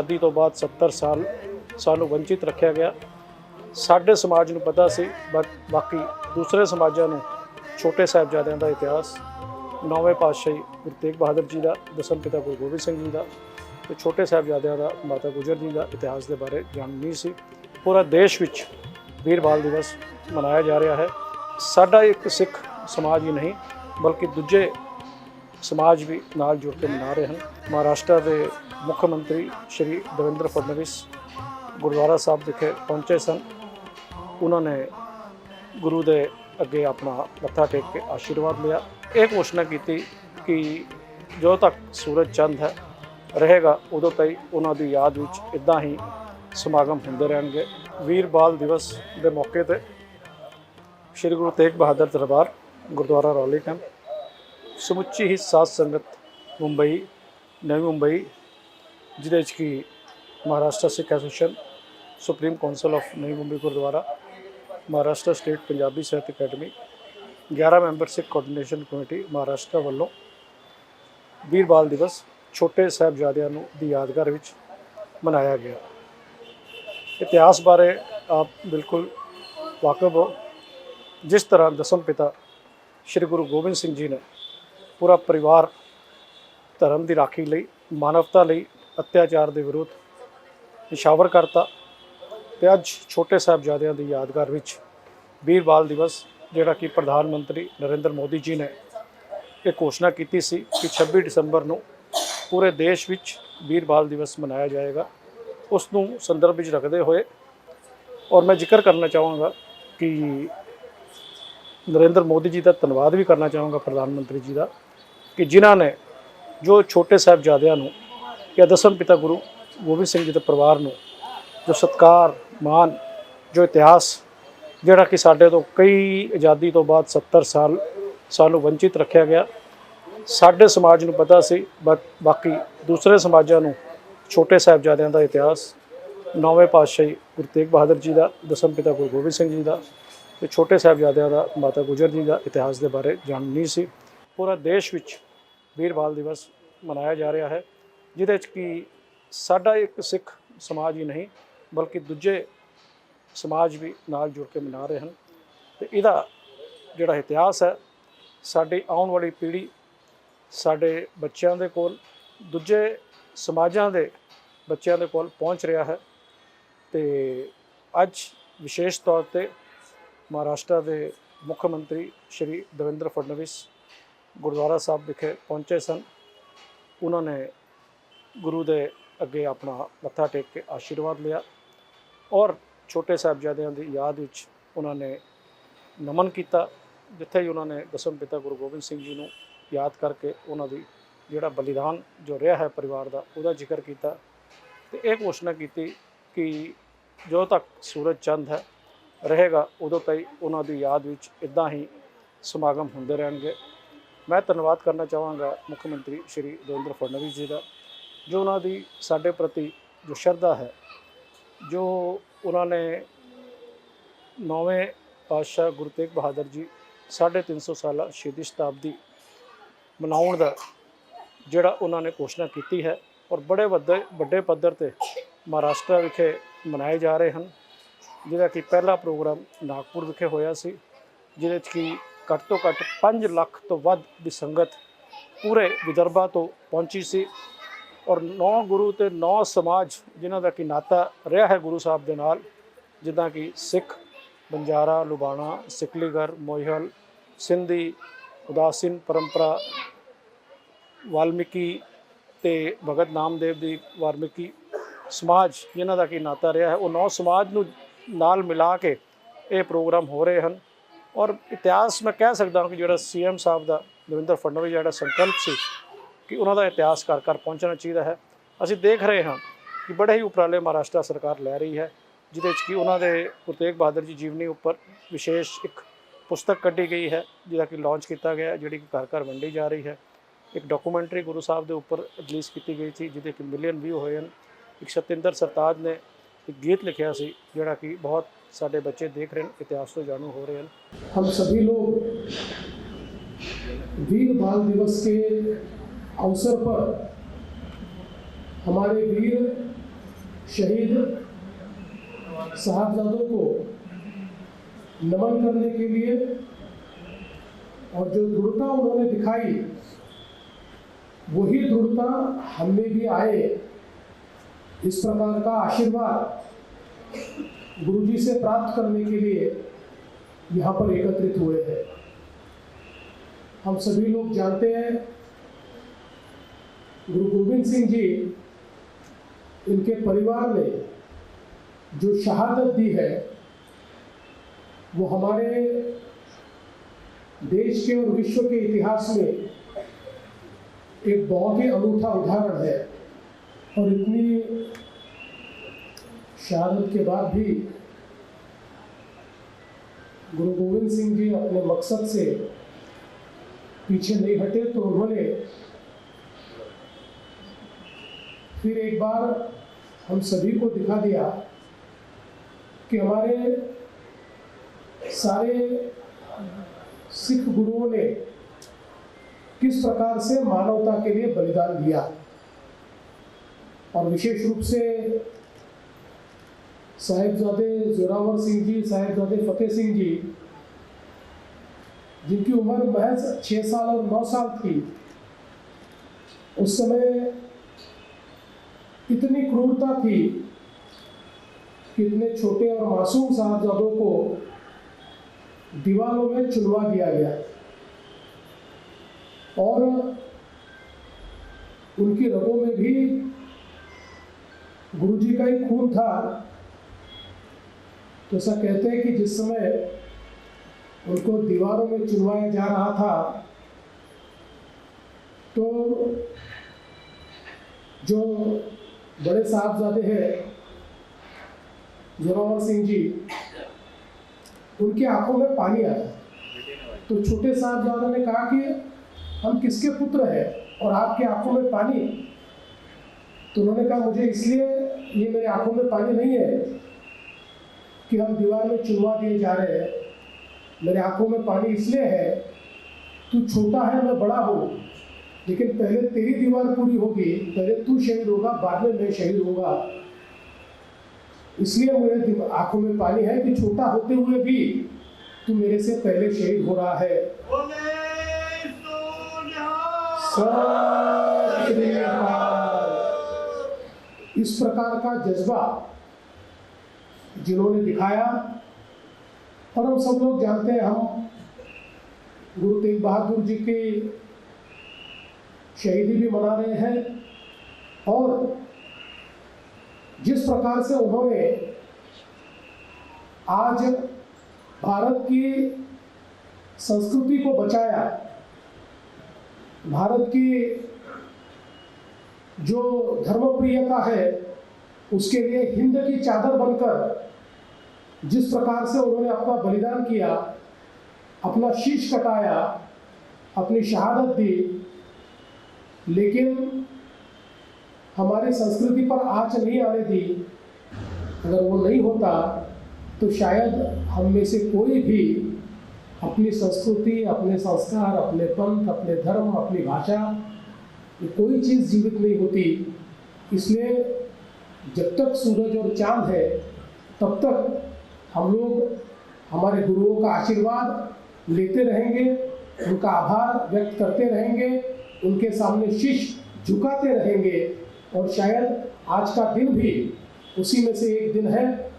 आज़ादी तो बाद 70 साल सानू वंचित रखा गया। साडे समाज नूं पता सी, बाकी दूसरे समाजां नूं छोटे साहिबजादियां दा इतिहास, नौवें पातशाही गुरु तेग बहादुर जी का, दसम पिता गुरु गोबिंद सिंह जी का ते छोटे साहिबजादियां दा माता गुजर जी का इतिहास के बारे जाण नहीं सी। पूरा देश विच वीर बाल दिवस मनाया जा रहा है। साडा एक सिख समाज ही नहीं बल्कि दूजे समाज भी नाल जुड़ के मना रहे हैं। महाराष्ट्र के मुख्यमंत्री श्री देवेंद्र फडणवीस गुरुद्वारा साहब विखे पहुँचे सन। उन्होंने गुरु के अगे अपना मत्था टेक के आशीर्वाद लिया। एक घोषणा की कि जो तक सूरज चंद है रहेगा उदों तक उन्हों की याद विच इदा ही समागम होंदे रहणगे। वीर बाल दिवस के मौके पर श्री गुरु तेग बहादुर दरबार गुरुद्वारा रौली कैंप समुची ही साध संगत मुंबई, नवी मुंबई, जिदे कि Maharashtra Sikh association, supreme council of Navi Mumbai gurdwara, Maharashtra state Punjabi Sahitya academy, 11 member Sikh coordination committee Maharashtra वालों वीर बाल दिवस छोटे साहिबजादियां दी यादगार विच मनाया गया। इतिहास बारे आप बिल्कुल वाकिफ हो। जिस तरह दसम पिता श्री गुरु गोबिंद सिंह जी ने पूरा परिवार धर्म की राखी लई, मानवता लई अत्याचार के विरुद्ध निशावर करता, ते अज छोटे साहिबजादियां दी यादगार विच वीर बाल दिवस जिहड़ा कि प्रधानमंत्री नरेंद्र मोदी जी ने एक घोषणा की सी कि 26 दिसंबर को पूरे देश विच वीर बाल दिवस मनाया जाएगा। उसनूं संदर्भ विच रखते हुए और मैं जिक्र करना चाहूँगा कि नरेंद्र मोदी जी का धन्यवाद भी करना चाहूँगा प्रधानमंत्री जी का, कि जिन्हों ने जो छोटे साहिबजादियां नूं या दसम पिता गुरु गोबिंद सिंह जी के परिवार नूं जो सत्कार, मान, जो इतिहास जिहड़ा कि साडे तो कई आज़ादी तो बाद 70 साल सानू वंचित रखा गया। साडे समाज नूं पता सी, बाकी दूसरे समाजां नूं छोटे साहिबजादियां दा इतिहास, नौवें पातशाही गुरु तेग बहादुर जी का, दसम पिता गुरु गोबिंद सिंह जी का ते छोटे साहिबजादियां दा माता गुजर जी का इतिहास के बारे जाण नहीं सी। पूरा देश विच वीर बाल दिवस मनाया जा रहा है, जिहदे कि साडा एक सिख समाज ही नहीं बल्कि दूजे समाज भी नाल जुड़ के मना रहे हैं। तो इहदा जिहड़ा इतिहास है साडी आउण वाली पीढ़ी, साडे बच्चों के कोल, दूजे समाजां दे बच्चों के कोल पहुँच रहा है। तो अज विशेष तौर पर महाराष्ट्र के मुख्यमंत्री श्री देवेंद्र फडणवीस गुरुद्वारा साहब विखे पहुँचे सन। उन्होंने गुरु के अगे अपना मत्था टेक के आशीर्वाद लिया और छोटे साहिबजादियां की याद विच उन्होंने नमन किया, जिथे ही उन्होंने दसम पिता गुरु गोबिंद सिंह जी को याद करके उन्होंने जिहड़ा बलिदान जो रहा है परिवार का उसका जिक्र किया। तो एक घोषणा की कि जो तक सूरज चंद है रहेगा उदों तक उन्होंने याद विच इदा ही समागम होंदे रहणगे। मैं धन्यवाद करना चाहांगा मुख्यमंत्री श्री देवेंद्र फडणवीस जी का, जो उन्होंने साडे प्रति जो श्रद्धा है, जो उन्होंने नौवें पातशाह गुरु तेग बहादुर जी 350 साल शहीदी शताब्दी मनाउण दा जिहड़ा उन्होंने घोषणा की है और बड़े वड्डे पद्धर ते महाराष्ट्र विखे मनाए जा रहे हैं। जिहदा कि पहला प्रोग्राम नागपुर विखे होया सी, जिहदे कि घट तो घट 5 लाख तो वध दी संगत पूरे विदर्भा तो पहुंची सी और 9 गुरु ते 9 समाज जिन्हां दा कि नाता रहा है गुरु साहब दे नाल, जिद्दां कि सिख, बंजारा, लुबाणा, सिकलीगर, मोहिल, सिंधी, उदासीन परंपरा, वाल्मीकि ते भगत नामदेव दी वाल्मीकि समाज जिन्हां दा कि नाता रहा है, वो 9 समाज नूं नाल मिला के ये प्रोग्राम हो रहे हैं। और इतिहास मैं कह सकता हूँ कि जो CM साहब का देवेंद्र फडणवीस जो संकल्प से कि उन्होंने इतिहास घर घर पहुँचना चाहिए है, असी देख रहे हैं कि बड़े ही उपराले महाराष्ट्र सरकार लै रही है, जिदे कि उन्होंने गुरु तेग बहादुर जी जीवनी उपर विशेष एक पुस्तक कढ़ी गई है जिसका कि लॉन्च किया गया, जी कि घर घर वंडी जा रही है। एक डॉक्यूमेंटरी गुरु साहब के उपर रिलीज़ की गई थी जिसके कि मिलियन व्यू होए हैं। एक सतिंदर सरताज ने एक गीत लिखा सी जोड़ा कि बहुत सारे बच्चे देख रहे हैं, इतिहास तो जानू हो रहे हैं। हम सभी लोग वीर बाल दिवस के अवसर पर हमारे वीर शहीद साहबजादों को नमन करने के लिए और जो दृढ़ता उन्होंने दिखाई वही दृढ़ता हमें भी आए, इस प्रकार का आशीर्वाद गुरुजी से प्राप्त करने के लिए यहाँ पर एकत्रित हुए हैं। हम सभी लोग जानते हैं गुरु गोविंद सिंह जी, इनके परिवार ने जो शहादत दी है वो हमारे देश के और विश्व के इतिहास में एक बहुत ही अनूठा उदाहरण है। और इतनी शहादत के बाद भी गुरु गोविंद सिंह जी अपने मकसद से पीछे नहीं हटे, तो उन्होंने फिर एक बार हम सभी को दिखा दिया कि हमारे सारे सिख गुरुओं ने किस प्रकार से मानवता के लिए बलिदान दिया। और विशेष रूप से साहिबजादे जोरावर सिंह जी, साहिबजादे फतेह सिंह जी, जिनकी उम्र महज 6 साल और 9 साल थी, उस समय इतनी क्रूरता थी कि इतने छोटे और मासूम साहबजादों को दीवारों में चुनवा दिया गया और उनकी रगों में भी गुरुजी का ही खून था। तो ऐसा कहते हैं कि जिस समय उनको दीवारों में चुनवाया जा रहा था तो जो बड़े साहबजादे हैं जोरावर सिंह जी, उनकी आंखों में पानी आया। तो छोटे साहबजादों ने कहा कि हम किसके पुत्र हैं और आपकी आंखों में पानी? तो उन्होंने कहा मुझे इसलिए ये मेरे आंखों में पानी नहीं है कि हम दीवार में चुनवा दिए जा रहे हैं, मेरे आंखों में पानी इसलिए है तू छोटा है मैं बड़ा हूँ, लेकिन पहले तेरी दीवार पूरी होगी, पहले तू शहीद होगा, बाद में मैं शहीद होगा। इसलिए मेरे आंखों में पानी है कि छोटा होते हुए भी तू मेरे से पहले शहीद हो रहा है। इस प्रकार का जज्बा जिन्होंने दिखाया, और हम सब लोग जानते हैं, हम गुरु तेग बहादुर जी की शहीदी भी मना रहे हैं और जिस प्रकार से उन्होंने आज भारत की संस्कृति को बचाया, भारत की जो धर्मप्रियता है उसके लिए हिंद की चादर बनकर जिस प्रकार से उन्होंने अपना बलिदान किया, अपना शीश कटाया, अपनी शहादत दी, लेकिन हमारी संस्कृति पर आंच नहीं आने दी। अगर वो नहीं होता तो शायद हम में से कोई भी अपनी संस्कृति, अपने संस्कार, अपने पंथ, अपने धर्म, अपनी भाषा, ये कोई चीज़ जीवित नहीं होती। इसलिए जब तक सूरज और चांद है तब तक हम लोग हमारे गुरुओं का आशीर्वाद लेते रहेंगे, उनका आभार व्यक्त करते रहेंगे, उनके सामने शीश झुकाते रहेंगे। और शायद आज का दिन भी उसी में से एक दिन है